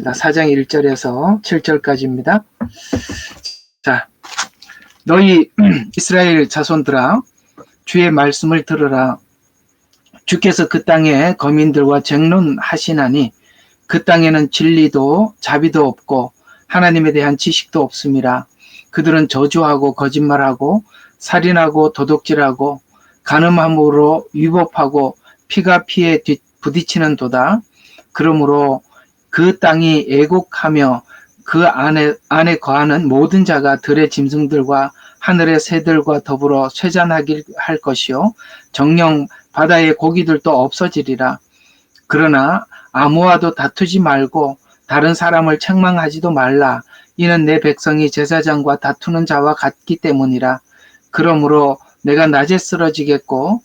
읽겠습니다. 4장 1절에서 7절까지입니다. 자, 너희 이스라엘 자손들아, 주의 말씀을 들으라. 주께서 그 땅에 거민들과 쟁론하시나니 그 땅에는 진리도 자비도 없고 하나님에 대한 지식도 없음이라. 그들은 저주하고 거짓말하고 살인하고 도둑질하고 간음함으로 위법하고 피가 피에 부딪히는 도다. 그러므로 그 땅이 애곡하며 그 안에 거하는 모든 자가 들의 짐승들과 하늘의 새들과 더불어 쇠잔하길 할 것이요 정녕 바다의 고기들도 없어지리라. 그러나 아무와도 다투지 말고 다른 사람을 책망하지도 말라. 이는 내 백성이 제사장과 다투는 자와 같기 때문이라. 그러므로 내가 낮에 쓰러지겠고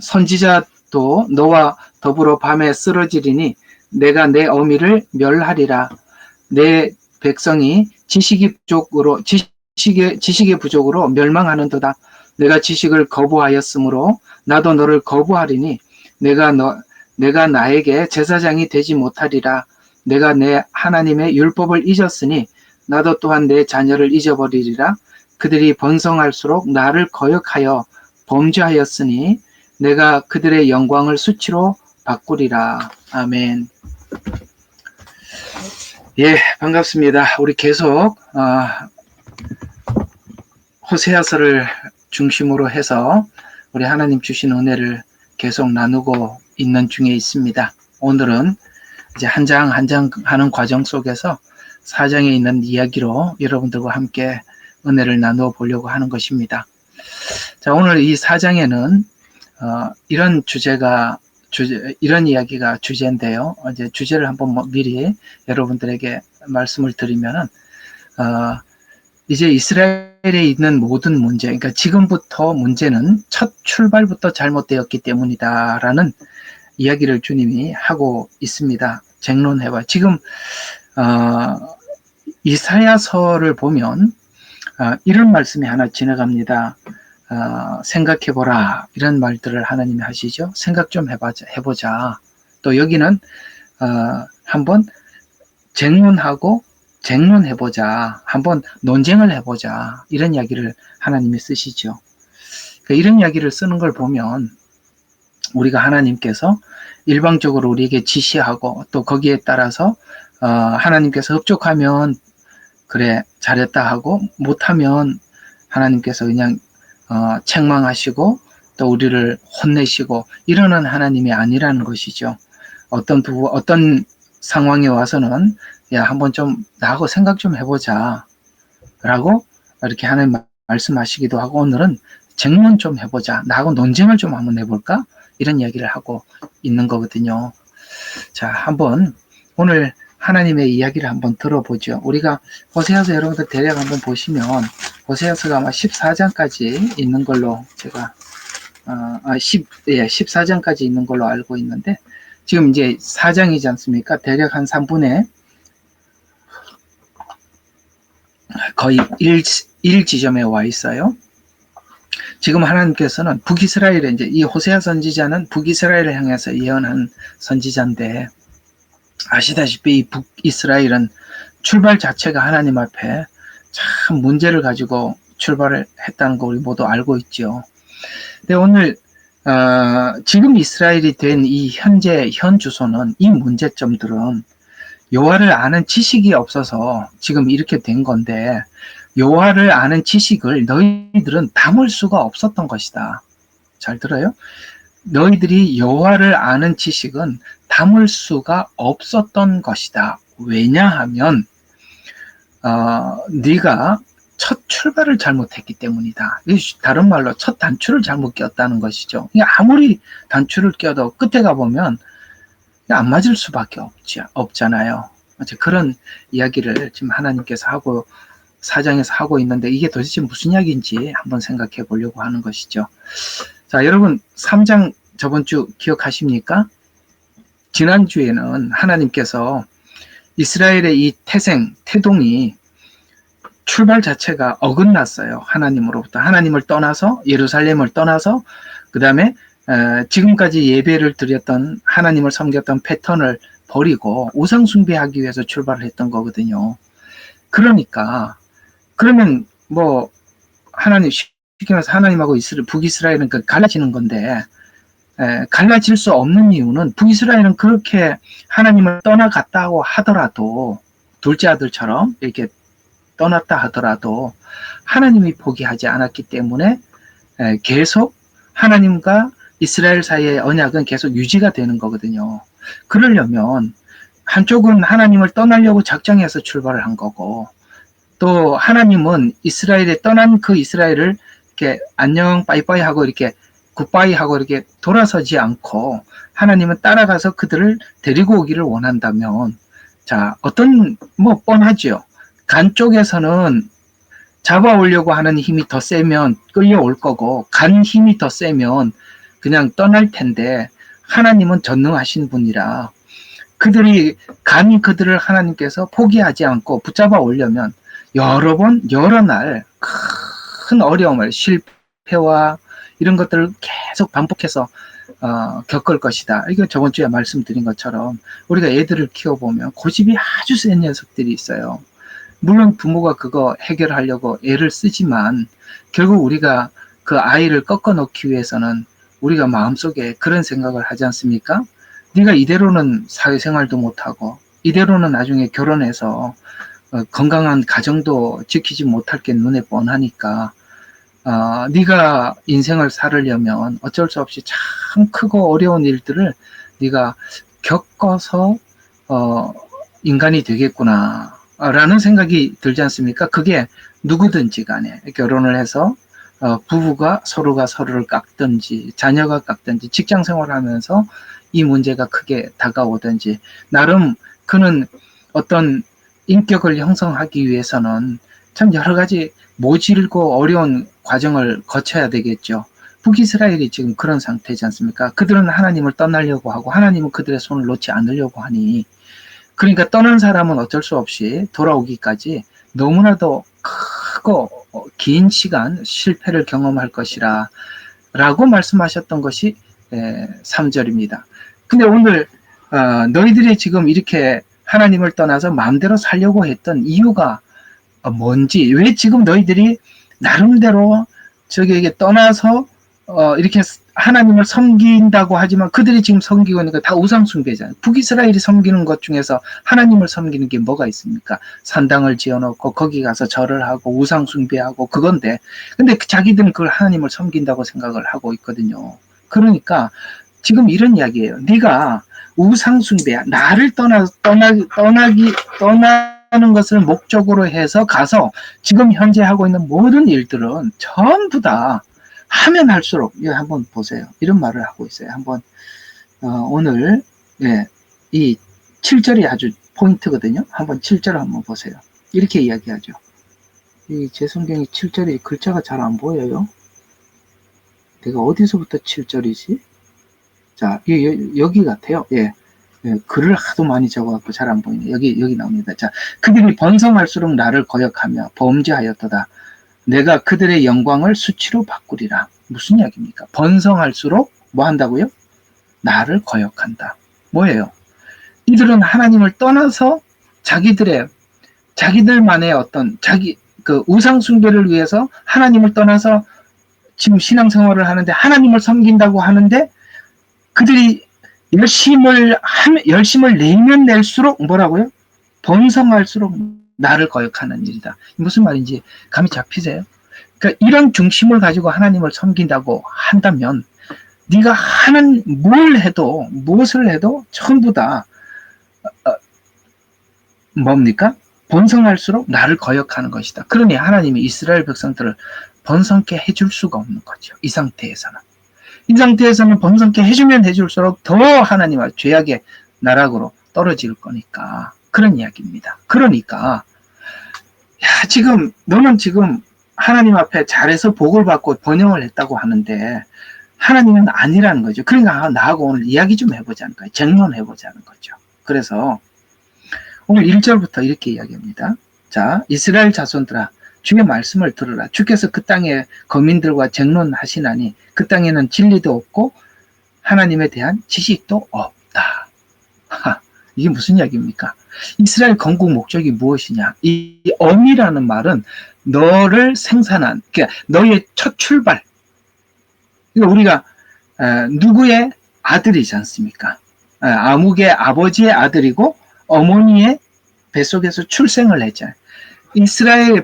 선지자도 너와 더불어 밤에 쓰러지리니 내가 내 어미를 멸하리라. 내 백성이 지식의 부족으로 멸망하는도다. 내가 지식을 거부하였으므로 나도 너를 거부하리니 내가 나에게 제사장이 되지 못하리라. 내가 내 하나님의 율법을 잊었으니 나도 또한 내 자녀를 잊어버리리라. 그들이 번성할수록 나를 거역하여 범죄하였으니 내가 그들의 영광을 수치로 바꾸리라. 아멘. 예, 반갑습니다. 우리 계속 호세아서를 중심으로 해서 우리 하나님 주신 은혜를 계속 나누고 있는 중에 있습니다. 오늘은 이제 한 장 한 장 하는 과정 속에서 4장에 있는 이야기로 여러분들과 함께 은혜를 나누어 보려고 하는 것입니다. 자, 오늘 이 4장에는 이런 이야기가 주제인데요. 이제 주제를 한번 미리 여러분들에게 말씀을 드리면은, 이제 이스라엘에 있는 모든 문제, 그러니까 지금부터 문제는 첫 출발부터 잘못되었기 때문이다라는 이야기를 주님이 하고 있습니다. 쟁론해봐. 지금, 이사야서를 보면, 이런 말씀이 하나 지나갑니다. 생각해보라. 이런 말들을 하나님이 하시죠. 생각 좀 해보자. 또 여기는, 한번 쟁론해보자. 한번 논쟁을 해보자. 이런 이야기를 하나님이 쓰시죠. 그러니까 이런 이야기를 쓰는 걸 보면 우리가 하나님께서 일방적으로 우리에게 지시하고 또 거기에 따라서 하나님께서 흡족하면 그래 잘했다 하고 못하면 하나님께서 그냥 책망하시고 또 우리를 혼내시고 이러는 하나님이 아니라는 것이죠. 어떤 상황에 와서는 야, 한번 좀 나하고 생각 좀 해보자 라고 이렇게 하나님 말씀하시기도 하고 오늘은 쟁론 좀 해보자. 나하고 논쟁을 좀 한번 해볼까? 이런 이야기를 하고 있는 거거든요. 자, 한번 오늘 하나님의 이야기를 한번 들어보죠. 우리가 호세아서 여러분들 대략 한번 보시면 호세아서가 아마 14장까지 있는 걸로 제가 14장까지 있는 걸로 알고 있는데 지금 이제 4장이지 않습니까? 대략 한 3분의 거의 1 지점에 와 있어요. 지금 하나님께서는 북이스라엘에 이제 이 호세아 선지자는 북이스라엘을 향해서 예언한 선지자인데 아시다시피 이 북이스라엘은 출발 자체가 하나님 앞에 참 문제를 가지고 출발을 했다는 거 우리 모두 알고 있죠. 근데 오늘 지금 이스라엘이 된 이 현 주소는 이 문제점들은 여호와를 아는 지식이 없어서 지금 이렇게 된 건데 여호와를 아는 지식을 너희들은 담을 수가 없었던 것이다. 잘 들어요? 너희들이 여호와를 아는 지식은 담을 수가 없었던 것이다. 왜냐하면 네가 첫 출발을 잘못했기 때문이다. 다른 말로 첫 단추를 잘못 꼈다는 것이죠. 아무리 단추를 껴도 끝에 가보면 안 맞을 수밖에 없잖아요. 그런 이야기를 지금 하나님께서 하고 4장에서 하고 있는데 이게 도대체 무슨 이야기인지 한번 생각해 보려고 하는 것이죠. 자, 여러분 3장 저번 주 기억하십니까? 지난주에는 하나님께서 이스라엘의 이 태동이 출발 자체가 어긋났어요. 하나님으로부터. 하나님을 떠나서 예루살렘을 떠나서 그 다음에 지금까지 예배를 드렸던 하나님을 섬겼던 패턴을 버리고 우상 숭배하기 위해서 출발을 했던 거거든요. 그러니까 그러면 뭐 하나님 쉽게 말해서 하나님하고 북이스라엘은 갈라지는 건데 갈라질 수 없는 이유는 북이스라엘은 그렇게 하나님을 떠나갔다고 하더라도 둘째 아들처럼 이렇게 떠났다 하더라도 하나님이 포기하지 않았기 때문에 계속 하나님과 이스라엘 사이의 언약은 계속 유지가 되는 거거든요. 그러려면 한쪽은 하나님을 떠나려고 작정해서 출발을 한 거고 또 하나님은 이스라엘에 떠난 그 이스라엘을 이렇게 안녕 빠이빠이 하고 이렇게 굿바이 하고 이렇게 돌아서지 않고 하나님은 따라가서 그들을 데리고 오기를 원한다면 자 어떤 뭐 뻔하죠. 간 쪽에서는 잡아오려고 하는 힘이 더 세면 끌려올 거고 간 힘이 더 세면 그냥 떠날 텐데 하나님은 전능하신 분이라 그들을 하나님께서 포기하지 않고 붙잡아 오려면 여러 번 여러 날 큰 어려움을 실패와 이런 것들을 계속 반복해서 겪을 것이다. 이거 저번 주에 말씀드린 것처럼 우리가 애들을 키워보면 고집이 아주 센 녀석들이 있어요. 물론 부모가 그거 해결하려고 애를 쓰지만 결국 우리가 그 아이를 꺾어 놓기 위해서는 우리가 마음속에 그런 생각을 하지 않습니까? 네가 이대로는 사회생활도 못하고 이대로는 나중에 결혼해서 건강한 가정도 지키지 못할 게 눈에 뻔하니까 네가 인생을 살으려면 어쩔 수 없이 참 크고 어려운 일들을 네가 겪어서 인간이 되겠구나 라는 생각이 들지 않습니까? 그게 누구든지 간에 결혼을 해서 부부가 서로가 서로를 깎든지 자녀가 깎든지 직장 생활하면서 이 문제가 크게 다가오든지 나름 그는 어떤 인격을 형성하기 위해서는 참 여러 가지 모질고 어려운 과정을 거쳐야 되겠죠. 북이스라엘이 지금 그런 상태지 않습니까? 그들은 하나님을 떠나려고 하고 하나님은 그들의 손을 놓지 않으려고 하니 그러니까 떠난 사람은 어쩔 수 없이 돌아오기까지 너무나도 크고 긴 시간 실패를 경험할 것이라 라고 말씀하셨던 것이 3절입니다. 근데 오늘 너희들이 지금 이렇게 하나님을 떠나서 마음대로 살려고 했던 이유가 뭔지, 왜 지금 너희들이 나름대로 저기에게 떠나서 이렇게 하나님을 섬긴다고 하지만 그들이 지금 섬기고 있는 거 다 우상숭배잖아요. 북이스라엘이 섬기는 것 중에서 하나님을 섬기는 게 뭐가 있습니까? 산당을 지어놓고 거기 가서 절을 하고 우상숭배하고 그건데 근데 자기들은 그걸 하나님을 섬긴다고 생각을 하고 있거든요. 그러니까 지금 이런 이야기예요. 네가 우상숭배야. 나를 떠나는 것을 목적으로 해서 가서 지금 현재 하고 있는 모든 일들은 전부 다 하면 할수록 이거 한번 보세요. 이런 말을 하고 있어요. 한번 오늘 이 7절이 아주 포인트거든요. 한번 7절 한번 보세요. 이렇게 이야기하죠. 제 성경이 7절이 글자가 잘 안 보여요. 내가 어디서부터 7절이지? 자, 여기 같아요. 글을 하도 많이 적어갖고 잘 안 보이네. 여기 나옵니다. 자, 그들이 번성할수록 나를 거역하며 범죄하였도다. 내가 그들의 영광을 수치로 바꾸리라. 무슨 이야기입니까? 번성할수록 뭐 한다고요? 나를 거역한다. 뭐예요? 이들은 하나님을 떠나서 자기들만의 어떤 그 우상 숭배를 위해서 하나님을 떠나서 지금 신앙생활을 하는데 하나님을 섬긴다고 하는데 그들이 열심을 내면 낼수록 뭐라고요? 번성할수록 나를 거역하는 일이다. 무슨 말인지 감이 잡히세요? 그러니까 이런 중심을 가지고 하나님을 섬긴다고 한다면 네가 하는 무엇을 해도 전부 다 뭡니까? 번성할수록 나를 거역하는 것이다. 그러니 하나님이 이스라엘 백성들을 번성케 해줄 수가 없는 거죠. 이 상태에서는 번성케 해주면 해줄수록 더 하나님과 죄악의 나락으로 떨어질 거니까 그런 이야기입니다. 그러니까 너는 지금 하나님 앞에 잘해서 복을 받고 번영을 했다고 하는데 하나님은 아니라는 거죠. 그러니까 나하고 오늘 이야기 좀 해보자는 거예요. 쟁론해보자는 거죠. 그래서 오늘 1절부터 이렇게 이야기합니다. 자, 이스라엘 자손들아 주의 말씀을 들으라. 주께서 그 땅의 거민들과 쟁론하시나니 그 땅에는 진리도 없고 하나님에 대한 지식도 없다. 이게 무슨 이야기입니까? 이스라엘 건국 목적이 무엇이냐? 이 엄이라는 말은 너를 생산한, 그러니까 너의 첫 출발. 그러니까 우리가 누구의 아들이지 않습니까? 아묵의 아버지의 아들이고 어머니의 뱃속에서 출생을 했잖아요.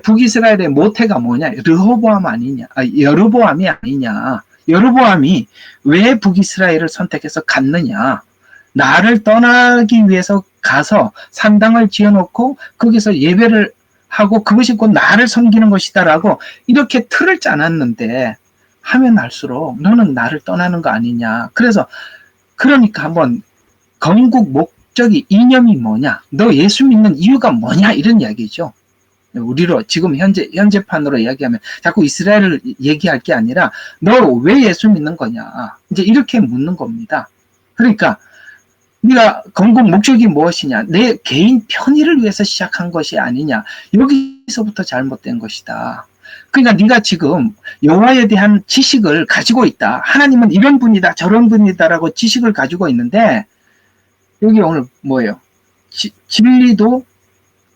북이스라엘의 모태가 뭐냐? 르호보암 아니냐? 여르보암이 아니냐? 여르보암이 왜 북이스라엘을 선택해서 갔느냐? 나를 떠나기 위해서 가서 산당을 지어놓고 거기서 예배를 하고 그것이 곧 나를 섬기는 것이다라고 이렇게 틀을 짜놨는데 하면 할수록 너는 나를 떠나는 거 아니냐. 그러니까 한번 건국 목적이 이념이 뭐냐? 너 예수 믿는 이유가 뭐냐? 이런 이야기죠. 우리로 지금 현재판으로 이야기하면 자꾸 이스라엘을 얘기할 게 아니라 너 왜 예수 믿는 거냐? 이제 이렇게 묻는 겁니다. 그러니까 네가 건국 목적이 무엇이냐? 내 개인 편의를 위해서 시작한 것이 아니냐? 여기서부터 잘못된 것이다. 그러니까 네가 지금 여호와에 대한 지식을 가지고 있다. 하나님은 이런 분이다, 저런 분이다라고 지식을 가지고 있는데 여기 오늘 뭐예요? 진리도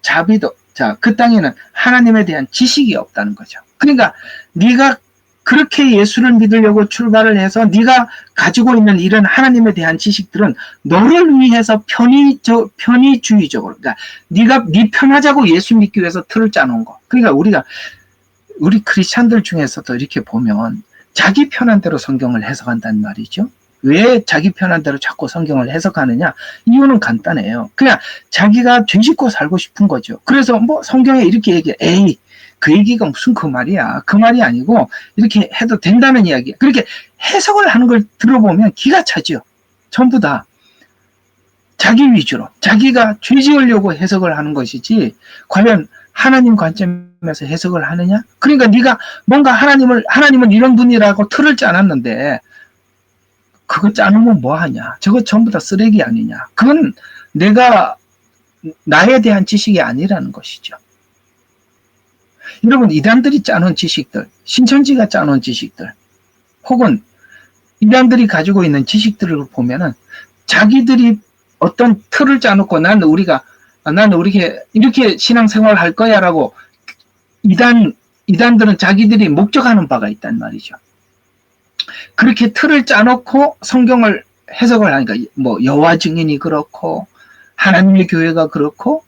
자비도. 자, 그 땅에는 하나님에 대한 지식이 없다는 거죠. 그러니까 네가 그렇게 예수를 믿으려고 출발을 해서 네가 가지고 있는 이런 하나님에 대한 지식들은 너를 위해서 편의주의적으로, 그러니까 네가 네 편하자고 예수 믿기 위해서 틀을 짜놓은 거. 그러니까 우리 크리스찬들 중에서도 이렇게 보면 자기 편한 대로 성경을 해석한다는 말이죠. 왜 자기 편한 대로 자꾸 성경을 해석하느냐? 이유는 간단해요. 그냥 자기가 죄짓고 살고 싶은 거죠. 그래서 뭐 성경에 이렇게 얘기해. 에이, 그 얘기가 무슨 그 말이야. 그 말이 아니고 이렇게 해도 된다는 이야기야. 그렇게 해석을 하는 걸 들어보면 기가 차죠. 전부 다 자기 위주로 자기가 죄 지으려고 해석을 하는 것이지 과연 하나님 관점에서 해석을 하느냐? 그러니까 네가 뭔가 하나님은 이런 분이라고 틀을 짜놨는데 그거 짜놓으면 뭐하냐? 저거 전부 다 쓰레기 아니냐? 그건 나에 대한 지식이 아니라는 것이죠. 여러분, 이단들이 짜놓은 지식들, 신천지가 짜놓은 지식들, 혹은 이단들이 가지고 있는 지식들을 보면은 자기들이 어떤 틀을 짜놓고 나는 이렇게 신앙생활을 할 거야 라고 이단들은 자기들이 목적하는 바가 있단 말이죠. 그렇게 틀을 짜놓고 성경을 해석을 하니까 뭐 여호와 증인이 그렇고 하나님의 교회가 그렇고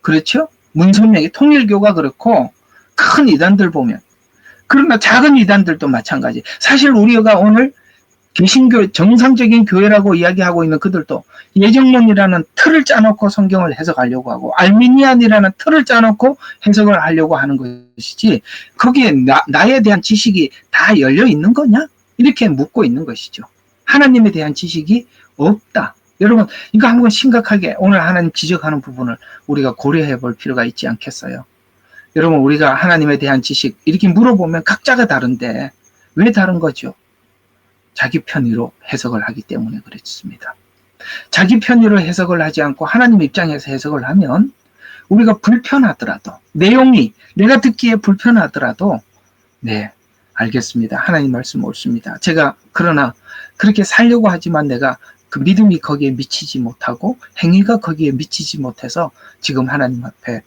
그렇죠? 문선명의 통일교가 그렇고 큰 이단들 보면 그러나 작은 이단들도 마찬가지. 사실 우리가 오늘 개신교 정상적인 교회라고 이야기하고 있는 그들도 예정론이라는 틀을 짜놓고 성경을 해석하려고 하고 알미니안이라는 틀을 짜놓고 해석을 하려고 하는 것이지 거기에 나에 대한 지식이 다 열려 있는 거냐? 이렇게 묻고 있는 것이죠. 하나님에 대한 지식이 없다. 여러분, 이거 한번 심각하게 오늘 하나님 지적하는 부분을 우리가 고려해 볼 필요가 있지 않겠어요? 여러분, 우리가 하나님에 대한 지식 이렇게 물어보면 각자가 다른데 왜 다른 거죠? 자기 편의로 해석을 하기 때문에 그렇습니다. 자기 편의로 해석을 하지 않고 하나님 입장에서 해석을 하면 우리가 불편하더라도 내용이 내가 듣기에 불편하더라도 네, 알겠습니다. 하나님 말씀 옳습니다. 제가 그러나 그렇게 살려고 하지만 내가 그 믿음이 거기에 미치지 못하고 행위가 거기에 미치지 못해서 지금 하나님 앞에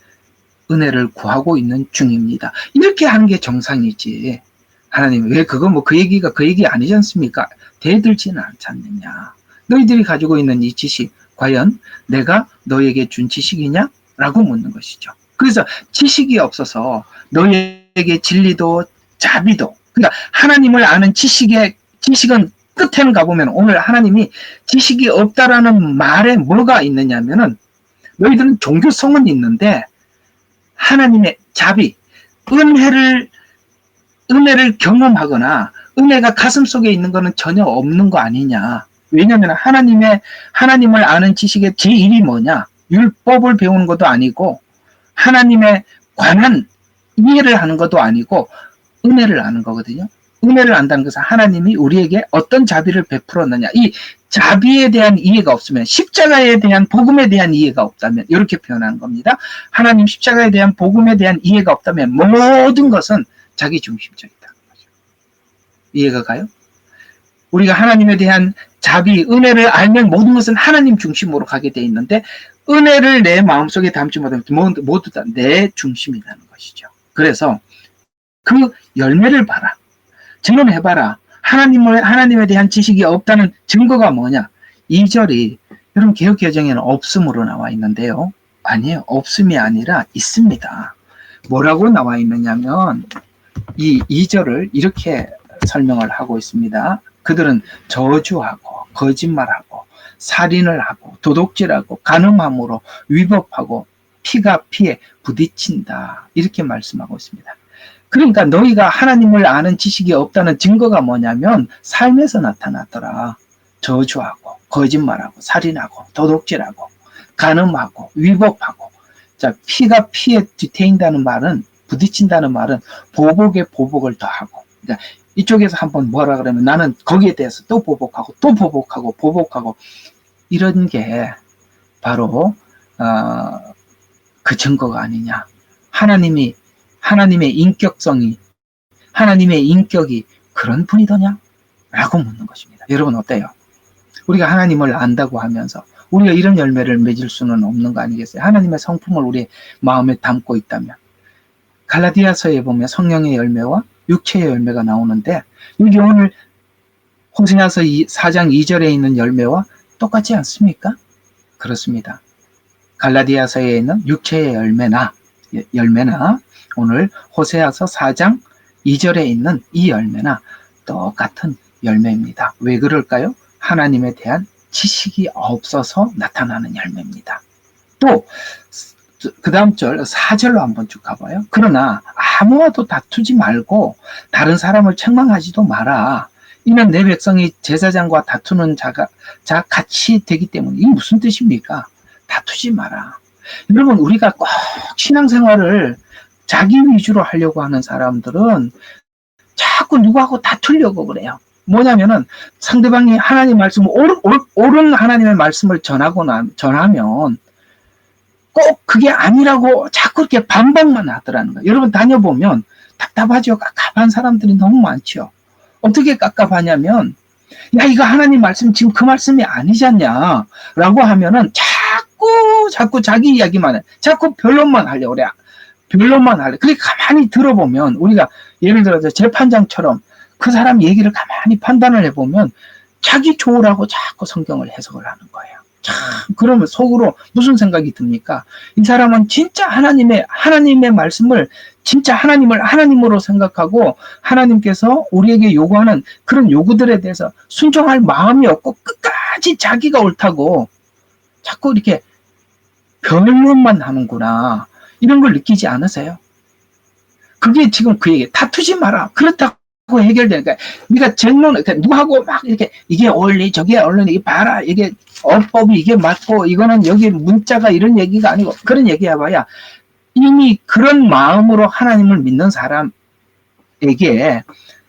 은혜를 구하고 있는 중입니다. 이렇게 하는 게 정상이지. 하나님 왜 그 얘기가 그 얘기 아니지 않습니까? 대들지는 않지 않느냐. 너희들이 가지고 있는 이 지식 과연 내가 너에게 준 지식이냐? 라고 묻는 것이죠. 그래서 지식이 없어서 너에게 진리도 자비도 그러니까 하나님을 아는 지식은 끝에는 가보면 오늘 하나님이 지식이 없다라는 말에 뭐가 있느냐면은 너희들은 종교성은 있는데 하나님의 자비, 은혜를 경험하거나 은혜가 가슴 속에 있는 것은 전혀 없는 거 아니냐. 왜냐하면 하나님을 아는 지식의 제1이 뭐냐? 율법을 배우는 것도 아니고 하나님에 관한 이해를 하는 것도 아니고 은혜를 아는 거거든요. 은혜를 안다는 것은 하나님이 우리에게 어떤 자비를 베풀었느냐. 이 자비에 대한 이해가 없으면 십자가에 대한 복음에 대한 이해가 없다면 이렇게 표현하는 겁니다. 하나님 십자가에 대한 복음에 대한 이해가 없다면 모든 것은 자기 중심적이다. 이해가 가요? 우리가 하나님에 대한 자비, 은혜를 알면 모든 것은 하나님 중심으로 가게 돼 있는데 은혜를 내 마음속에 담지 못하면 모두 다 내 중심이라는 것이죠. 그래서 그 열매를 봐라. 증언해봐라. 하나님에 대한 지식이 없다는 증거가 뭐냐? 2절이 여러분 개역개정에는 없음으로 나와 있는데요. 아니에요. 없음이 아니라 있습니다. 뭐라고 나와 있느냐면 이 2절을 이렇게 설명을 하고 있습니다. 그들은 저주하고 거짓말하고 살인을 하고 도둑질하고 간음함으로 위법하고 피가 피에 부딪힌다. 이렇게 말씀하고 있습니다. 그러니까 너희가 하나님을 아는 지식이 없다는 증거가 뭐냐면 삶에서 나타나더라. 저주하고 거짓말하고 살인하고 도둑질하고 간음하고 위법하고. 자, 피가 피에 뒤태인다는 말은 부딪힌다는 말은 보복에 보복을 더하고. 그러니까 이쪽에서 한번 뭐라 그러면 나는 거기에 대해서 또 보복하고 또 보복하고 보복하고 이런 게 바로 그 증거가 아니냐. 하나님의 인격성이 하나님의 인격이 그런 분이더냐? 라고 묻는 것입니다. 여러분 어때요? 우리가 하나님을 안다고 하면서 우리가 이런 열매를 맺을 수는 없는 거 아니겠어요? 하나님의 성품을 우리 마음에 담고 있다면. 갈라디아서에 보면 성령의 열매와 육체의 열매가 나오는데 여기 오늘 호세아서 4장 2절에 있는 열매와 똑같지 않습니까? 그렇습니다. 갈라디아서에 있는 육체의 열매나 오늘 호세아서 4장 2절에 있는 이 열매나 똑같은 열매입니다. 왜 그럴까요? 하나님에 대한 지식이 없어서 나타나는 열매입니다. 또 그 다음 절 4절로 한번 쭉 가봐요. 그러나 아무와도 다투지 말고 다른 사람을 책망하지도 마라. 이는 내 백성이 제사장과 다투는 자가 같이 되기 때문에. 이게 무슨 뜻입니까? 다투지 마라. 여러분 우리가 꼭 신앙생활을 자기 위주로 하려고 하는 사람들은 자꾸 누구하고 다투려고 그래요. 뭐냐면은 상대방이 하나님 말씀 옳은 하나님의 말씀을 전하면 꼭 그게 아니라고 자꾸 이렇게 반박만 하더라는 거예요. 여러분 다녀보면 답답하죠. 깝깝한 사람들이 너무 많죠. 어떻게 깝깝하냐면 야 이거 하나님 말씀 지금 그 말씀이 아니잖냐 라고 하면은 자꾸 자기 이야기만 해. 자꾸 변론만 하려고 그래. 변론만 하려. 그렇게 가만히 들어보면 우리가 예를 들어서 재판장처럼 그 사람 얘기를 가만히 판단을 해보면 자기 좋으라고 자꾸 성경을 해석을 하는 거예요. 참 그러면 속으로 무슨 생각이 듭니까? 이 사람은 진짜 하나님의 말씀을 진짜 하나님을 하나님으로 생각하고 하나님께서 우리에게 요구하는 그런 요구들에 대해서 순종할 마음이 없고 끝까지 자기가 옳다고 자꾸 이렇게 변론만 하는구나. 이런 걸 느끼지 않으세요? 그게 지금 그 얘기. 다투지 마라. 그렇다고 해결되니까. 네가 쟁론, 그러니까 누구하고 막 이렇게 이게 옳리, 저게 옳리, 이게 봐라. 이게 어법이 이게 맞고 이거는 여기 문자가 이런 얘기가 아니고 그런 얘기 해봐야 이미 그런 마음으로 하나님을 믿는 사람에게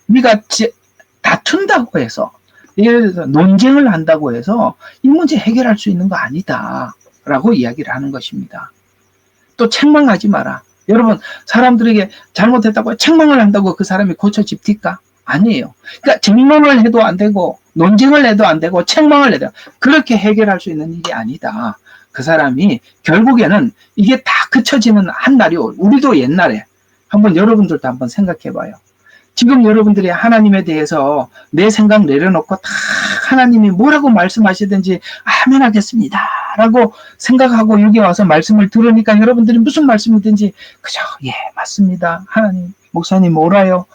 네가 다툰다고 해서 예를 들어서 논쟁을 한다고 해서 이 문제 해결할 수 있는 거 아니다. 라고 이야기를 하는 것입니다. 또 책망하지 마라. 여러분 사람들에게 잘못했다고 책망을 한다고 그 사람이 고쳐집니까? 아니에요. 그러니까 쟁론을 해도 안 되고 논쟁을 해도 안 되고 책망을 해도 그렇게 해결할 수 있는 일이 아니다. 그 사람이 결국에는 이게 다 그쳐지는 한 날이 우리도 옛날에 한번 여러분들도 한번 생각해 봐요. 지금 여러분들이 하나님에 대해서 내 생각 내려놓고 다 하나님이 뭐라고 말씀하시든지 아멘 하겠습니다 라고 생각하고 여기 와서 말씀을 들으니까 여러분들이 무슨 말씀이든지 그죠? 예 맞습니다. 하나님 목사님 옳아요.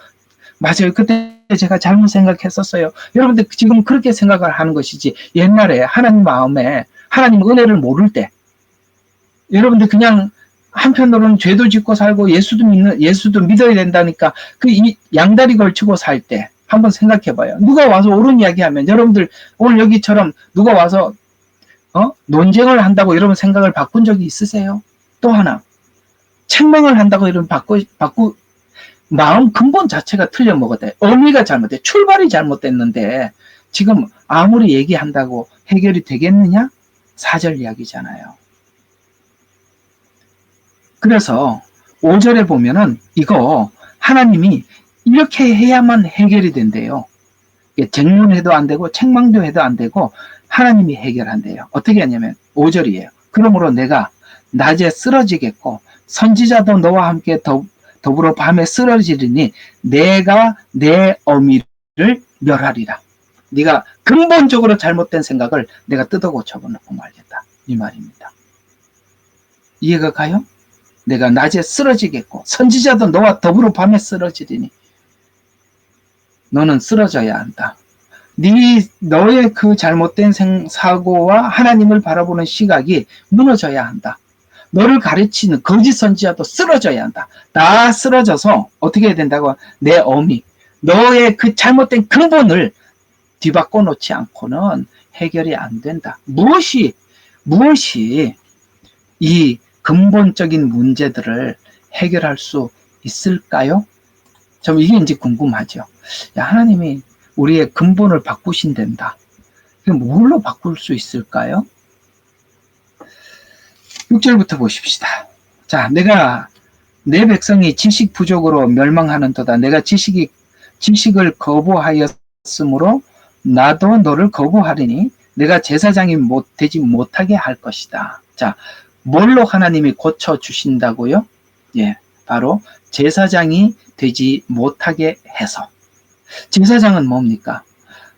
맞아요. 그때 제가 잘못 생각했었어요. 여러분들 지금 그렇게 생각을 하는 것이지 옛날에 하나님 마음에 하나님 은혜를 모를 때 여러분들 그냥 한편으로는 죄도 짓고 살고 예수도 믿어야 된다니까 그 양다리 걸치고 살 때 한번 생각해 봐요. 누가 와서 옳은 이야기 하면 여러분들 오늘 여기처럼 누가 와서 논쟁을 한다고 여러분 생각을 바꾼 적이 있으세요? 또 하나 책망을 한다고 여러분 마음 근본 자체가 틀려 먹었대. 의미가 잘못돼. 출발이 잘못됐는데 지금 아무리 얘기한다고 해결이 되겠느냐? 4절 이야기잖아요. 그래서 5절에 보면은 이거 하나님이 이렇게 해야만 해결이 된대요. 쟁론해도 안 되고 책망도 해도 안 되고 하나님이 해결한대요. 어떻게 하냐면 5절이에요. 그러므로 내가 낮에 쓰러지겠고 선지자도 너와 함께 더불어 밤에 쓰러지리니 내가 내 어미를 멸하리라. 네가 근본적으로 잘못된 생각을 내가 뜯어 고쳐놓고 말겠다. 이 말입니다. 이해가 가요? 내가 낮에 쓰러지겠고 선지자도 너와 더불어 밤에 쓰러지리니 너는 쓰러져야 한다. 너의 그 잘못된 사고와 하나님을 바라보는 시각이 무너져야 한다. 너를 가르치는 거짓 선지자도 쓰러져야 한다. 다 쓰러져서 어떻게 해야 된다고? 내 어미, 너의 그 잘못된 근본을 뒤바꿔 놓지 않고는 해결이 안 된다. 무엇이 이 근본적인 문제들을 해결할 수 있을까요? 좀 이게 이제 궁금하죠. 야, 하나님이 우리의 근본을 바꾸신단다. 그럼 뭘로 바꿀 수 있을까요? 6절부터 보십시다. 자, 내가 내 백성이 지식 부족으로 멸망하는도다. 내가 지식을 거부하였으므로 나도 너를 거부하리니 내가 제사장이 되지 못하게 할 것이다. 자, 뭘로 하나님이 고쳐주신다고요? 예, 바로 제사장이 되지 못하게 해서. 제사장은 뭡니까?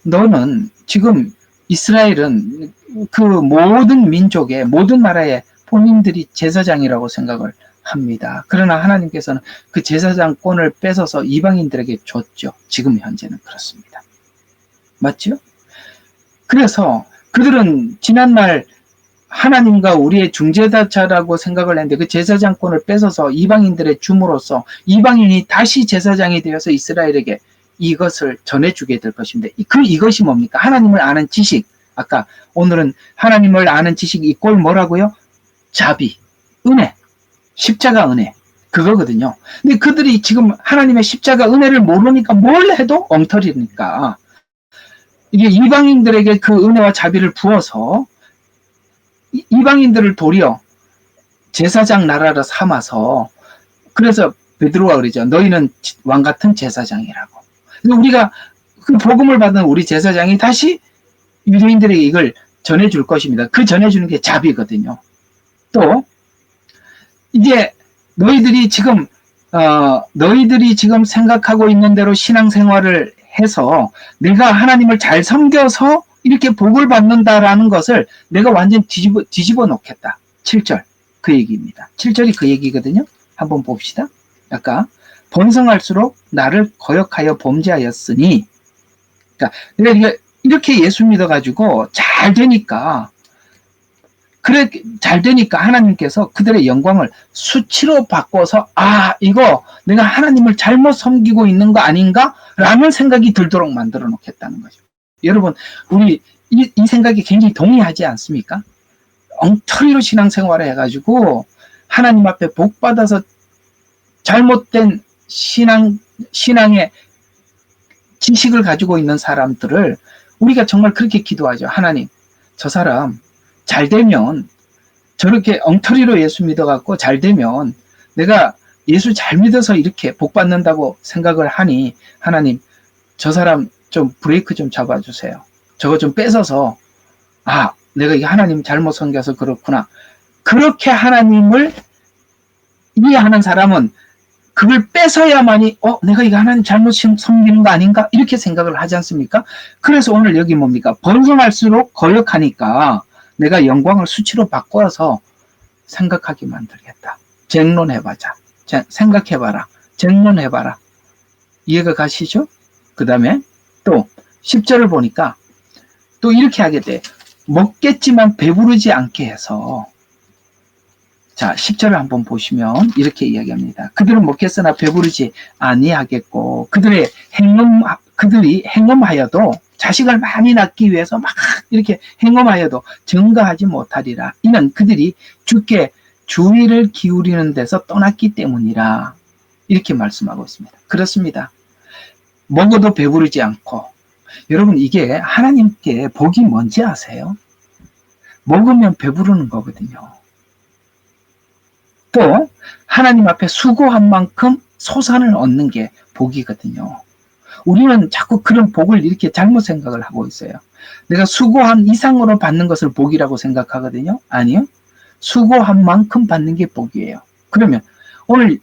너는 지금 이스라엘은 그 모든 민족의 모든 나라의 본인들이 제사장이라고 생각을 합니다. 그러나 하나님께서는 그 제사장권을 뺏어서 이방인들에게 줬죠. 지금 현재는 그렇습니다. 맞죠? 그래서 그들은 지난날 하나님과 우리의 중재자라고 생각을 했는데 그 제사장권을 뺏어서 이방인들의 줌으로써 이방인이 다시 제사장이 되어서 이스라엘에게 이것을 전해주게 될 것입니다. 이것이 뭡니까? 하나님을 아는 지식. 아까 오늘은 하나님을 아는 지식 이꼴 뭐라고요? 자비, 은혜, 십자가 은혜. 그거거든요. 근데 그들이 지금 하나님의 십자가 은혜를 모르니까 뭘 해도 엉터리니까 이게 이방인들에게 그 은혜와 자비를 부어서 이방인들을 도리어 제사장 나라로 삼아서 그래서 베드로가 그러죠. 너희는 왕 같은 제사장이라고. 우리가 그 복음을 받은 우리 제사장이 다시 유대인들에게 이걸 전해줄 것입니다. 그 전해주는 게 자비거든요. 또 이제 너희들이 지금 생각하고 있는 대로 신앙생활을 해서 내가 하나님을 잘 섬겨서 이렇게 복을 받는다라는 것을 내가 완전 뒤집어 놓겠다. 7절 그 얘기입니다. 7절이 그 얘기거든요. 한번 봅시다. 아까 번성할수록 나를 거역하여 범죄하였으니, 그러니까 내가 이렇게 예수 믿어가지고 잘 되니까 하나님께서 그들의 영광을 수치로 바꿔서 이거 내가 하나님을 잘못 섬기고 있는 거 아닌가? 라는 생각이 들도록 만들어 놓겠다는 거죠. 여러분, 우리 이 생각이 굉장히 동의하지 않습니까? 엉터리로 신앙생활을 해가지고 하나님 앞에 복 받아서 잘못된 신앙의 지식을 가지고 있는 사람들을 우리가 정말 그렇게 기도하죠. 하나님, 저 사람 잘 되면 저렇게 엉터리로 예수 믿어갖고 잘 되면 내가 예수 잘 믿어서 이렇게 복 받는다고 생각을 하니 하나님, 저 사람 좀 브레이크 좀 잡아주세요. 저거 좀 뺏어서 내가 이게 하나님 잘못 섬겨서 그렇구나. 그렇게 하나님을 이해하는 사람은 그걸 뺏어야만이 내가 이거 하나님 잘못 섬기는 거 아닌가? 이렇게 생각을 하지 않습니까? 그래서 오늘 여기 뭡니까? 번성할수록 거역하니까 내가 영광을 수치로 바꿔서 생각하게 만들겠다. 쟁론해보자. 생각해봐라. 쟁론해봐라. 이해가 가시죠? 그 다음에 또 10절을 보니까 또 이렇게 하게 돼. 먹겠지만 배부르지 않게 해서, 자 10절을 한번 보시면 이렇게 이야기합니다. 그들은 먹겠으나 배부르지 아니하겠고 그들이 행음하여도 자식을 많이 낳기 위해서 막 이렇게 행음하여도 증거하지 못하리라. 이는 그들이 주께 주의를 기울이는 데서 떠났기 때문이라. 이렇게 말씀하고 있습니다. 그렇습니다. 먹어도 배부르지 않고, 여러분 이게 하나님께 복이 뭔지 아세요? 먹으면 배부르는 거거든요. 또 하나님 앞에 수고한 만큼 소산을 얻는 게 복이거든요. 우리는 자꾸 그런 복을 이렇게 잘못 생각을 하고 있어요. 내가 수고한 이상으로 받는 것을 복이라고 생각하거든요. 아니요. 수고한 만큼 받는 게 복이에요. 그러면 오늘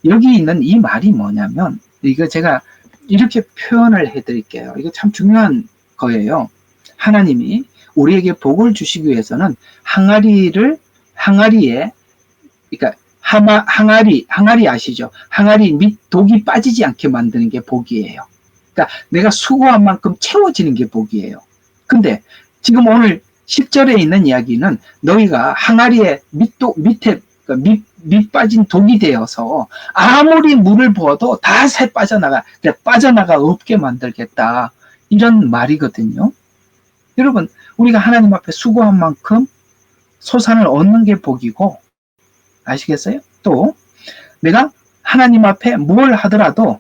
여기 있는 이 말이 뭐냐면, 이거 제가 이렇게 표현을 해드릴게요. 이거 참 중요한 거예요. 하나님이 우리에게 복을 주시기 위해서는 항아리에, 그러니까 항아리 아시죠? 항아리 밑 독이 빠지지 않게 만드는 게 복이에요. 그러니까 내가 수고한 만큼 채워지는 게 복이에요. 근데 지금 오늘 10절에 있는 이야기는 너희가 항아리에 밑에 밑 빠진 독이 되어서 아무리 물을 부어도 다 새 빠져나가 없게 만들겠다. 이런 말이거든요. 여러분, 우리가 하나님 앞에 수고한 만큼 소산을 얻는 게 복이고, 아시겠어요? 또 내가 하나님 앞에 뭘 하더라도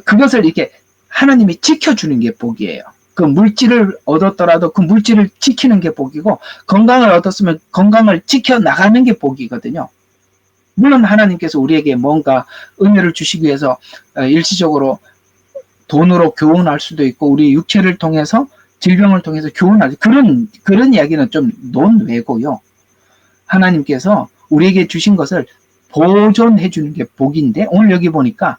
그것을 이렇게 하나님이 지켜주는 게 복이에요. 그 물질을 얻었더라도 그 물질을 지키는 게 복이고, 건강을 얻었으면 건강을 지켜나가는 게 복이거든요. 물론 하나님께서 우리에게 뭔가 은혜를 주시기 위해서 일시적으로 돈으로 교훈할 수도 있고, 우리 육체를 통해서 질병을 통해서 교훈할 그런 이야기는 좀 논외고요. 하나님께서 우리에게 주신 것을 보존해 주는 게 복인데, 오늘 여기 보니까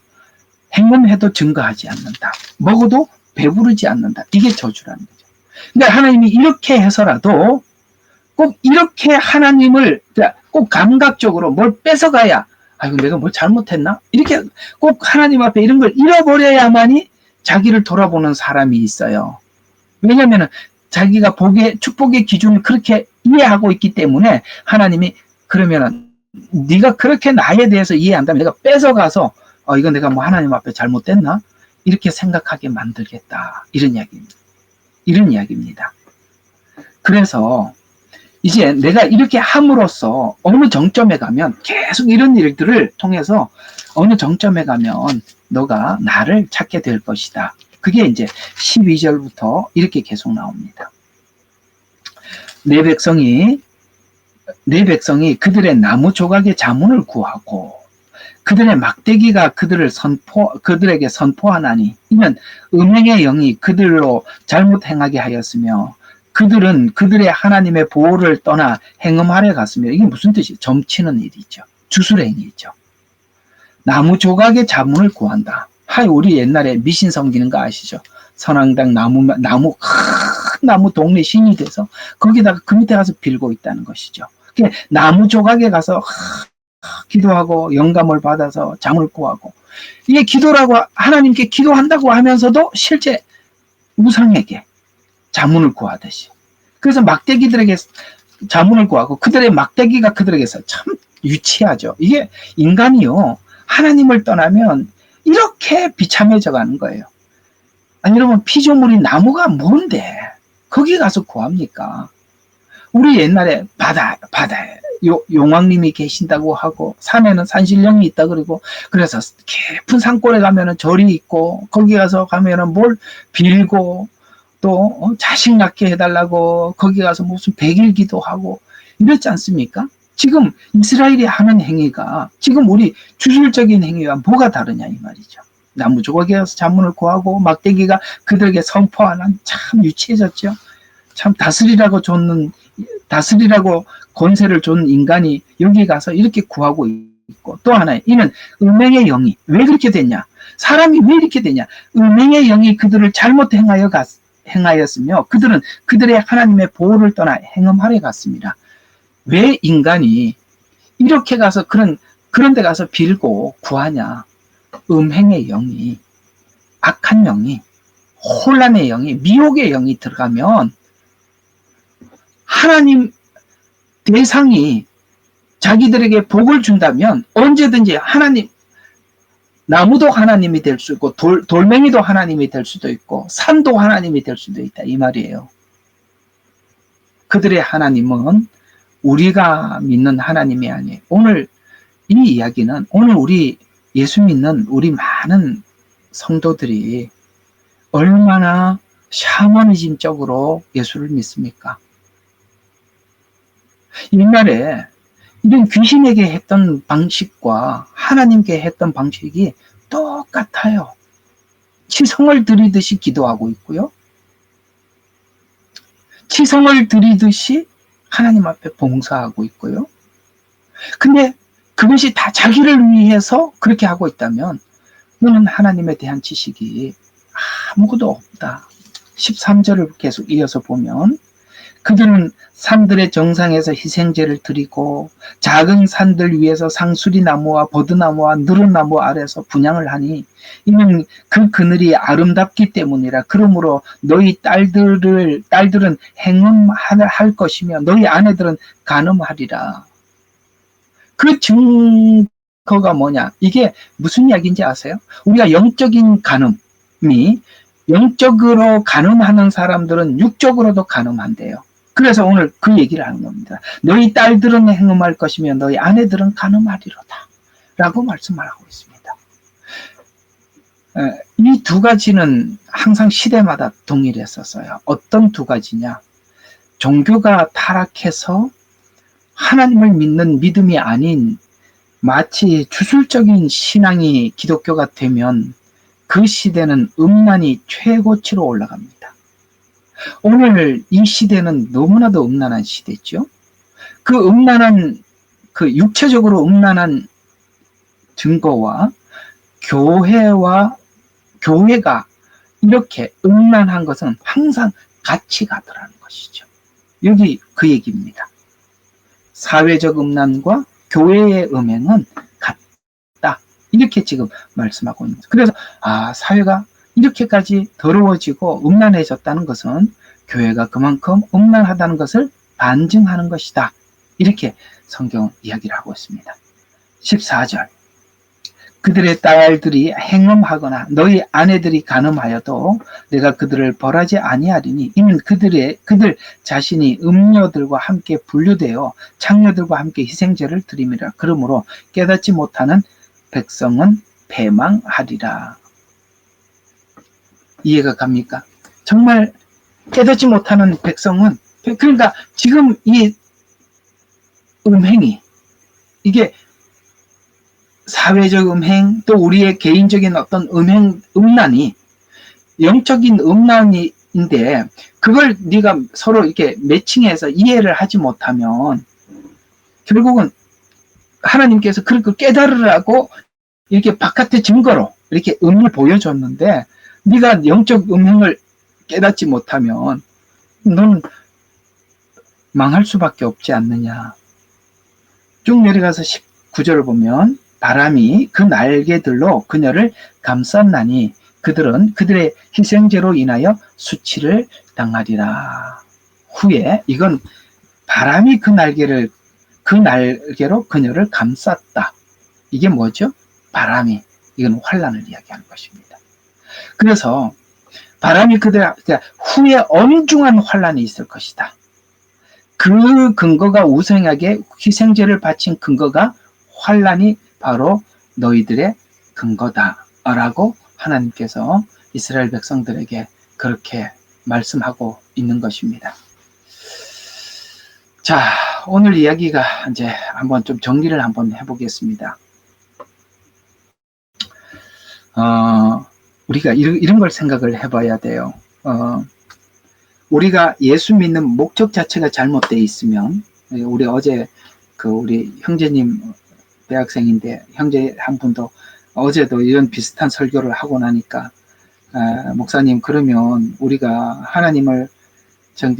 행음해도 증거하지 않는다. 먹어도 배부르지 않는다. 이게 저주라는 거죠. 그러니까 하나님이 이렇게 해서라도 꼭 이렇게 하나님을 꼭 감각적으로 뭘 뺏어가야, 아이고 내가 뭘 잘못했나? 이렇게 꼭 하나님 앞에 이런 걸 잃어버려야만이 자기를 돌아보는 사람이 있어요. 왜냐하면 자기가 축복의 기준을 그렇게 이해하고 있기 때문에 하나님이, 그러면은 네가 그렇게 나에 대해서 이해한다면 내가 뺏어가서 이건 내가 뭐 하나님 앞에 잘못됐나? 이렇게 생각하게 만들겠다. 이런 이야기입니다. 그래서 이제 내가 이렇게 함으로써 어느 정점에 가면, 계속 이런 일들을 통해서 어느 정점에 가면 너가 나를 찾게 될 것이다. 그게 이제 12절부터 이렇게 계속 나옵니다. 내 백성이 그들의 나무 조각의 자문을 구하고 그들의 막대기가 그들에게 선포하나니, 이는 음행의 영이 그들로 잘못 행하게 하였으며 그들은 그들의 하나님의 보호를 떠나 행음하려 갔으며. 이게 무슨 뜻이에요? 점치는 일이죠. 주술행위죠. 나무 조각의 자문을 구한다. 우리 옛날에 미신 섬기는 거 아시죠? 선앙당 큰 나무 동네 신이 돼서 거기다가 그 밑에 가서 빌고 있다는 것이죠. 나무 조각에 가서 기도하고 영감을 받아서 잠을 구하고, 이게 기도라고 하나님께 기도한다고 하면서도 실제 우상에게 자문을 구하듯이. 그래서 막대기들에게 자문을 구하고 그들의 막대기가 그들에게서, 참 유치하죠. 이게 인간이요, 하나님을 떠나면 이렇게 비참해져 가는 거예요. 아니 여러분, 피조물인 나무가 뭔데 거기 가서 구합니까? 우리 옛날에 바다에 용왕님이 계신다고 하고, 산에는 산신령이 있다 그러고, 그래서 깊은 산골에 가면은 절이 있고, 거기 가서 가면은 뭘 빌고, 또 자식 낳게 해달라고 거기 가서 무슨 백일 기도하고 이렇지 않습니까? 지금 이스라엘이 하는 행위가 지금 우리 주술적인 행위와 뭐가 다르냐 이 말이죠. 나무 조각에 가서 자문을 구하고 막대기가 그들에게 선포하는, 참 유치해졌죠. 참 다스리라고 권세를 준 인간이 여기 가서 이렇게 구하고 있고, 또 하나, 이는 음행의 영이 왜 그렇게 됐냐? 사람이 왜 이렇게 되냐? 음행의 영이 그들을 잘못 행하였으며 그들은 그들의 하나님의 보호를 떠나 행음하려 갔습니다. 왜 인간이 이렇게 가서 그런 데 가서 빌고 구하냐? 음행의 영이, 악한 영이, 혼란의 영이, 미혹의 영이 들어가면 하나님 대상이 자기들에게 복을 준다면 언제든지 나무도 하나님이 될 수 있고 돌멩이도 하나님이 될 수도 있고 산도 하나님이 될 수도 있다 이 말이에요. 그들의 하나님은 우리가 믿는 하나님이 아니에요. 오늘 이 이야기는, 오늘 우리 예수 믿는 우리 많은 성도들이 얼마나 샤머니즘적으로 예수를 믿습니까? 옛날에 이런 귀신에게 했던 방식과 하나님께 했던 방식이 똑같아요. 치성을 드리듯이 기도하고 있고요. 치성을 드리듯이 하나님 앞에 봉사하고 있고요. 근데 그것이 다 자기를 위해서 그렇게 하고 있다면 너는 하나님에 대한 지식이 아무것도 없다. 13절을 계속 이어서 보면 그들은 산들의 정상에서 희생제를 드리고 작은 산들 위에서 상수리나무와 버드나무와 느릅나무 아래서 분향을 하니 이는 그 그늘이 아름답기 때문이라. 그러므로 너희 딸들은 행음할 것이며 너희 아내들은 간음하리라. 그 증거가 뭐냐? 이게 무슨 이야기인지 아세요? 우리가 영적인 간음이 영적으로 간음하는 사람들은 육적으로도 간음한대요. 그래서 오늘 그 얘기를 하는 겁니다. 너희 딸들은 행음할 것이며 너희 아내들은 간음하리로다 라고 말씀을 하고 있습니다. 이 두 가지는 항상 시대마다 동일했었어요. 어떤 두 가지냐? 종교가 타락해서 하나님을 믿는 믿음이 아닌 마치 주술적인 신앙이 기독교가 되면 그 시대는 음란이 최고치로 올라갑니다. 오늘 이 시대는 너무나도 음란한 시대죠. 그 음란한, 그 육체적으로 음란한 증거와 교회가 이렇게 음란한 것은 항상 같이 가더라는 것이죠. 여기 그 얘기입니다. 사회적 음란과 교회의 음행은 같다. 이렇게 지금 말씀하고 있는 거죠. 그래서 사회가 이렇게까지 더러워지고 음란해졌다는 것은 교회가 그만큼 음란하다는 것을 반증하는 것이다. 이렇게 성경 이야기를 하고 있습니다. 14절 그들의 딸들이 행음하거나 너희 아내들이 간음하여도 내가 그들을 벌하지 아니하리니 이는 그들 자신이 음녀들과 함께 분류되어 창녀들과 함께 희생제를 드림이라. 그러므로 깨닫지 못하는 백성은 패망하리라. 이해가 갑니까? 정말 깨닫지 못하는 백성은, 그러니까 지금 이 음행이, 이게 사회적 음행, 또 우리의 개인적인 어떤 음란이 영적인 음란인데 그걸 네가 서로 이렇게 매칭해서 이해를 하지 못하면 결국은 하나님께서 그걸 깨달으라고 이렇게 바깥의 증거로 이렇게 음을 보여줬는데 네가 영적 음행을 깨닫지 못하면 너는 망할 수밖에 없지 않느냐. 쭉 내려가서 19절을 보면 바람이 그 날개들로 그녀를 감쌌나니 그들은 그들의 희생제로 인하여 수치를 당하리라. 후에 이건 바람이 그 날개로 그녀를 감쌌다. 이게 뭐죠? 바람이, 이건 환란을 이야기하는 것입니다. 그래서 바람이 그들 후에 엄중한 환란이 있을 것이다. 그 근거가 우상에게 희생제를 바친 근거가 환란이 바로 너희들의 근거다라고 하나님께서 이스라엘 백성들에게 그렇게 말씀하고 있는 것입니다. 자, 오늘 이야기가 이제 한번 좀 정리를 한번 해보겠습니다. 우리가 이런 걸 생각을 해봐야 돼요. 우리가 예수 믿는 목적 자체가 잘못되어 있으면, 우리 어제 우리 형제님 대학생인데 형제 한 분도 어제도 이런 비슷한 설교를 하고 나니까 목사님, 그러면 우리가 하나님을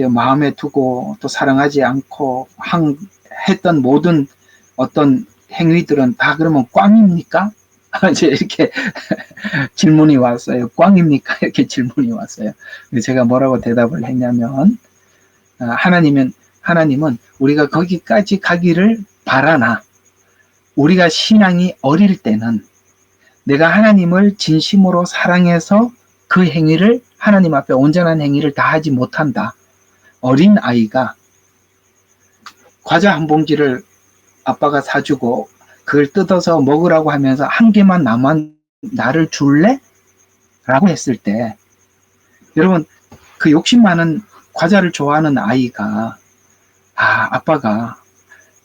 마음에 두고 또 사랑하지 않고 했던 모든 어떤 행위들은 다 그러면 꽝입니까? 이제 이렇게 질문이 왔어요. 꽝입니까? 이렇게 질문이 왔어요. 제가 뭐라고 대답을 했냐면 하나님은 우리가 거기까지 가기를 바라나 우리가 신앙이 어릴 때는 내가 하나님을 진심으로 사랑해서 그 행위를 하나님 앞에 온전한 행위를 다 하지 못한다. 어린 아이가 과자 한 봉지를 아빠가 사주고 그걸 뜯어서 먹으라고 하면서 한 개만 나를 줄래? 라고 했을 때 여러분, 그 욕심 많은 과자를 좋아하는 아이가 아빠가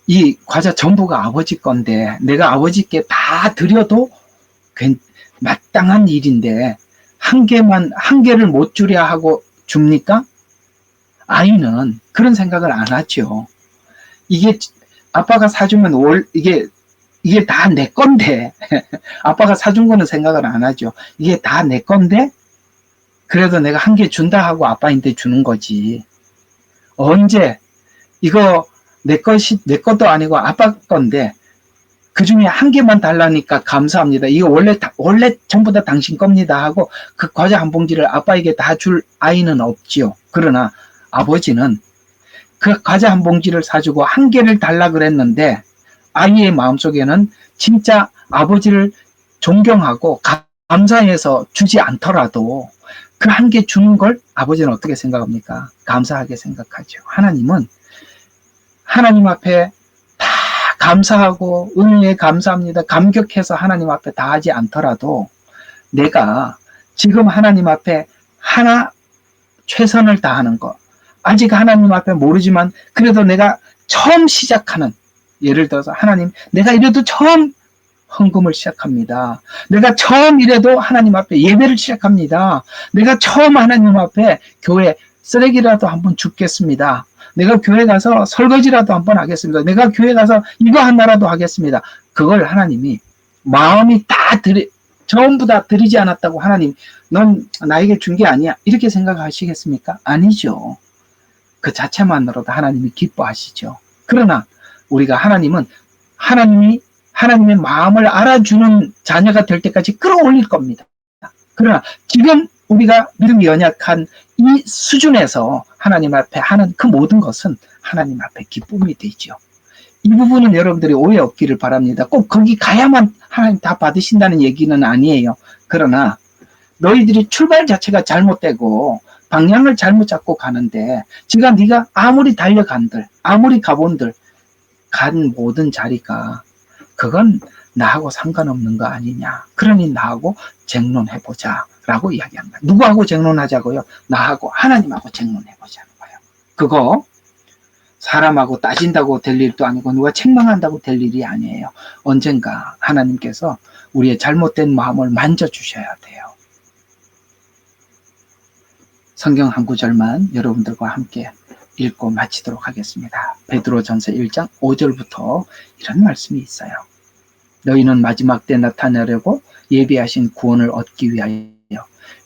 이 과자 전부가 아버지 건데 내가 아버지께 다 드려도 마땅한 일인데 한 개를 못 주랴 하고 줍니까? 아이는 그런 생각을 안 하죠. 이게 아빠가 사주면 이게 다 내 건데, 아빠가 사준 거는 생각을 안 하죠. 이게 다 내 건데, 그래도 내가 한 개 준다 하고 아빠한테 주는 거지. 언제, 이거 내 것도 아니고 아빠 건데, 그 중에 한 개만 달라니까 감사합니다. 이거 원래 전부 다 당신 겁니다 하고 그 과자 한 봉지를 아빠에게 다 줄 아이는 없지요. 그러나 아버지는 그 과자 한 봉지를 사주고 한 개를 달라 그랬는데 아이의 마음속에는 진짜 아버지를 존경하고 감사해서 주지 않더라도 그 한 개 주는 걸 아버지는 어떻게 생각합니까? 감사하게 생각하죠. 하나님은 하나님 앞에 다 감사하고 은혜에 감사합니다. 감격해서 하나님 앞에 다 하지 않더라도 내가 지금 하나님 앞에 하나 최선을 다하는 것, 아직 하나님 앞에 모르지만 그래도 내가 처음 시작하는, 예를 들어서 하나님, 내가 이래도 처음 헌금을 시작합니다. 내가 처음 이래도 하나님 앞에 예배를 시작합니다. 내가 처음 하나님 앞에 교회 쓰레기라도 한번 줍겠습니다. 내가 교회 가서 설거지라도 한번 하겠습니다. 내가 교회 가서 이거 하나라도 하겠습니다. 그걸 하나님이 마음이 전부 다 드리지 않았다고 하나님, 넌 나에게 준 게 아니야, 이렇게 생각하시겠습니까? 아니죠. 그 자체만으로도 하나님이 기뻐하시죠. 그러나 우리가 하나님의 마음을 알아주는 자녀가 될 때까지 끌어올릴 겁니다. 그러나 지금 우리가 믿음이 연약한 이 수준에서 하나님 앞에 하는 그 모든 것은 하나님 앞에 기쁨이 되죠. 이 부분은 여러분들이 오해 없기를 바랍니다. 꼭 거기 가야만 하나님 다 받으신다는 얘기는 아니에요. 그러나 너희들이 출발 자체가 잘못되고 방향을 잘못 잡고 가는데, 네가 아무리 달려간들, 아무리 가본들 간 모든 자리가 그건 나하고 상관없는 거 아니냐. 그러니 나하고 쟁론해보자 라고 이야기합니다. 누구하고 쟁론하자고요? 나하고 하나님하고 쟁론해보자는 거예요. 그거 사람하고 따진다고 될 일도 아니고 누가 책망한다고 될 일이 아니에요. 언젠가 하나님께서 우리의 잘못된 마음을 만져주셔야 돼요. 성경 한 구절만 여러분들과 함께 읽고 마치도록 하겠습니다. 베드로전서 1장 5절부터 이런 말씀이 있어요. 너희는 마지막 때 나타나려고 예비하신 구원을 얻기 위하여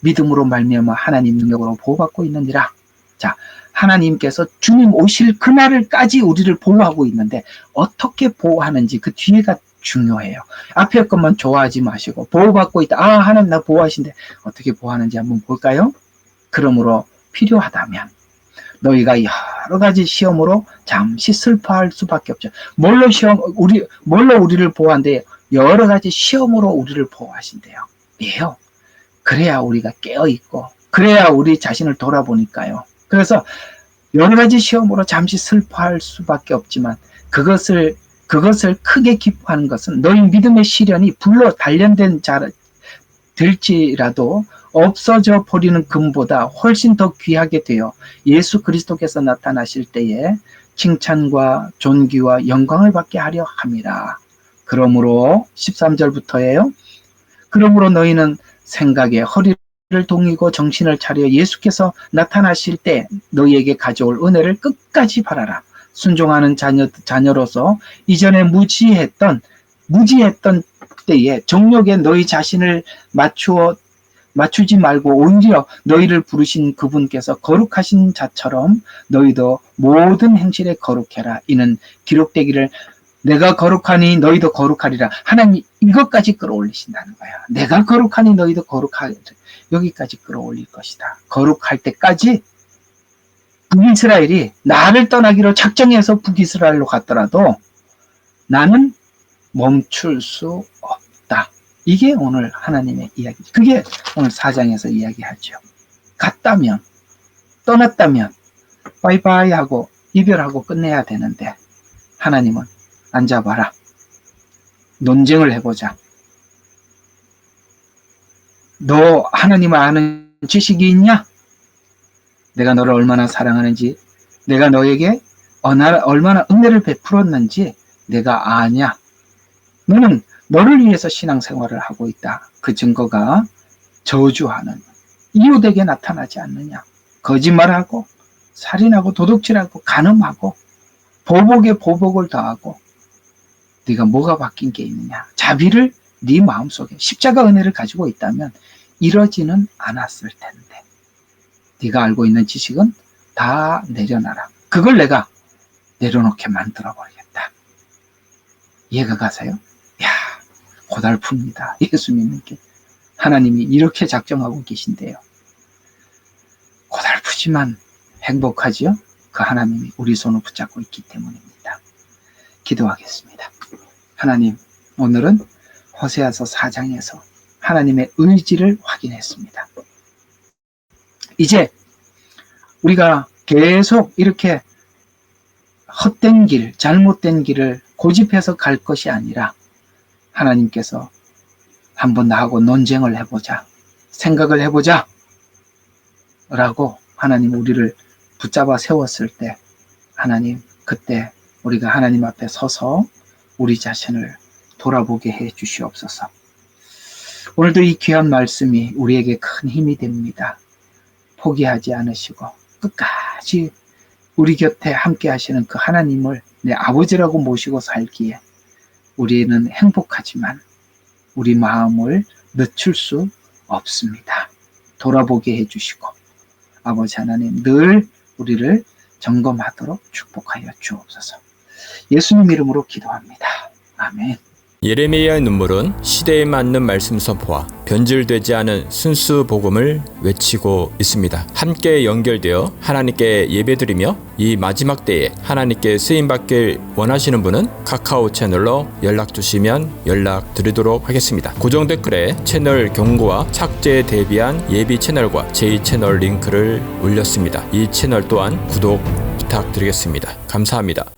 믿음으로 말미암아 하나님 능력으로 보호받고 있느니라. 자, 하나님께서 주님 오실 그날까지 우리를 보호하고 있는데 어떻게 보호하는지 그 뒤에가 중요해요. 앞에 것만 좋아하지 마시고 보호받고 있다. 하나님 나 보호하신데 어떻게 보호하는지 한번 볼까요? 그러므로 필요하다면 너희가 여러 가지 시험으로 잠시 슬퍼할 수밖에 없죠. 뭘로 우리를 보호한대요? 여러 가지 시험으로 우리를 보호하신대요. 왜요? 그래야 우리가 깨어있고, 그래야 우리 자신을 돌아보니까요. 그래서 여러 가지 시험으로 잠시 슬퍼할 수밖에 없지만, 그것을 크게 기뻐하는 것은 너희 믿음의 시련이 불로 단련된 될지라도 없어져 버리는 금보다 훨씬 더 귀하게 되어 예수 그리스도께서 나타나실 때에 칭찬과 존귀와 영광을 받게 하려 함이라. 그러므로 13절부터예요. 그러므로 너희는 생각에 허리를 동이고 정신을 차려 예수께서 나타나실 때 너희에게 가져올 은혜를 끝까지 바라라. 순종하는 자녀로서 이전에 무지했던 때에 정욕에 너희 자신을 맞추지 말고 오히려 너희를 부르신 그분께서 거룩하신 자처럼 너희도 모든 행실에 거룩해라. 이는 기록되기를 내가 거룩하니 너희도 거룩하리라. 하나님 이것까지 끌어올리신다는 거야. 내가 거룩하니 너희도 거룩하리라. 여기까지 끌어올릴 것이다. 거룩할 때까지 북이스라엘이 나를 떠나기로 작정해서 북이스라엘로 갔더라도 나는 멈출 수 없다. 이게 오늘 하나님의 이야기죠. 그게 오늘 4장에서 이야기하죠. 갔다면, 떠났다면 바이바이 하고 이별하고 끝내야 되는데 하나님은 앉아봐라. 논쟁을 해보자. 너 하나님을 아는 지식이 있냐? 내가 너를 얼마나 사랑하는지, 내가 너에게 얼마나 은혜를 베풀었는지 내가 아냐? 너는 너를 위해서 신앙생활을 하고 있다. 그 증거가 저주하는 이웃에게 나타나지 않느냐? 거짓말하고 살인하고 도둑질하고 간음하고 보복에 보복을 더하고 네가 뭐가 바뀐 게 있느냐? 자비를 네 마음속에 십자가 은혜를 가지고 있다면 이러지는 않았을 텐데 네가 알고 있는 지식은 다 내려놔라. 그걸 내가 내려놓게 만들어버리겠다. 이해가 가세요? 야, 고달픕니다. 예수 믿는 게. 하나님이 이렇게 작정하고 계신데요. 고달프지만 행복하지요? 그 하나님이 우리 손을 붙잡고 있기 때문입니다. 기도하겠습니다. 하나님, 오늘은 호세아서 4장에서 하나님의 의지를 확인했습니다. 이제 우리가 계속 이렇게 헛된 길, 잘못된 길을 고집해서 갈 것이 아니라 하나님께서 한번 나하고 논쟁을 해보자, 생각을 해보자 라고 하나님 우리를 붙잡아 세웠을 때 하나님 그때 우리가 하나님 앞에 서서 우리 자신을 돌아보게 해 주시옵소서. 오늘도 이 귀한 말씀이 우리에게 큰 힘이 됩니다. 포기하지 않으시고 끝까지 우리 곁에 함께 하시는 그 하나님을 내 아버지라고 모시고 살기에 우리는 행복하지만 우리 마음을 늦출 수 없습니다. 돌아보게 해주시고 아버지 하나님 늘 우리를 점검하도록 축복하여 주옵소서. 예수님 이름으로 기도합니다. 아멘. 예레미야의 눈물은 시대에 맞는 말씀 선포와 변질되지 않은 순수 복음을 외치고 있습니다. 함께 연결되어 하나님께 예배드리며 이 마지막 때에 하나님께 쓰임받길 원하시는 분은 카카오 채널로 연락 주시면 연락드리도록 하겠습니다. 고정 댓글에 채널 경고와 착제에 대비한 예비 채널과 제2채널 링크를 올렸습니다. 이 채널 또한 구독 부탁드리겠습니다. 감사합니다.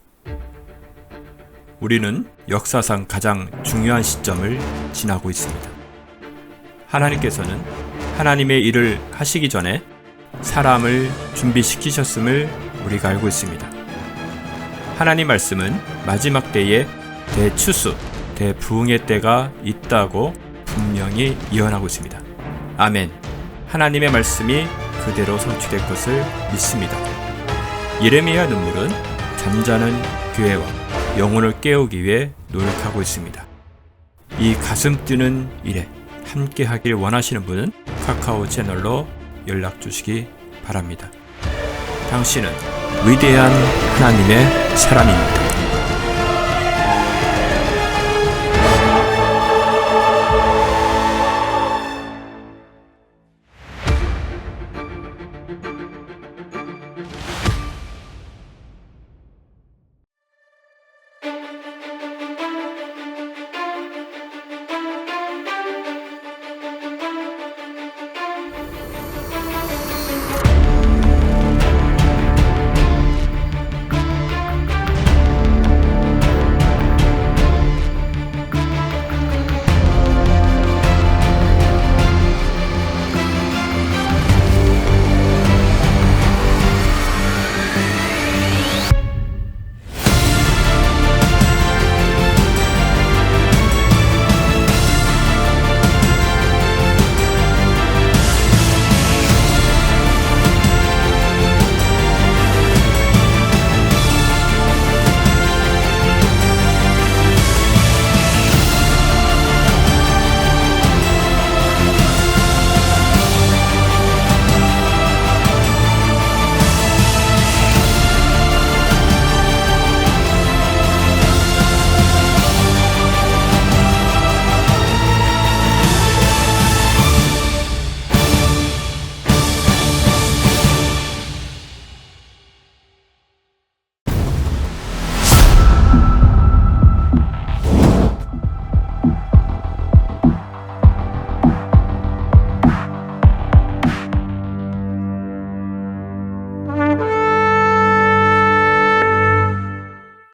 우리는 역사상 가장 중요한 시점을 지나고 있습니다. 하나님께서는 하나님의 일을 하시기 전에 사람을 준비시키셨음을 우리가 알고 있습니다. 하나님 말씀은 마지막 때에 대추수, 대부흥의 때가 있다고 분명히 예언하고 있습니다. 아멘. 하나님의 말씀이 그대로 성취될 것을 믿습니다. 예레미야 눈물은 잠자는 교회와 영혼을 깨우기 위해 노력하고 있습니다. 이 가슴 뛰는 일에 함께 하길 원하시는 분은 카카오 채널로 연락 주시기 바랍니다. 당신은 위대한 하나님의 사람입니다.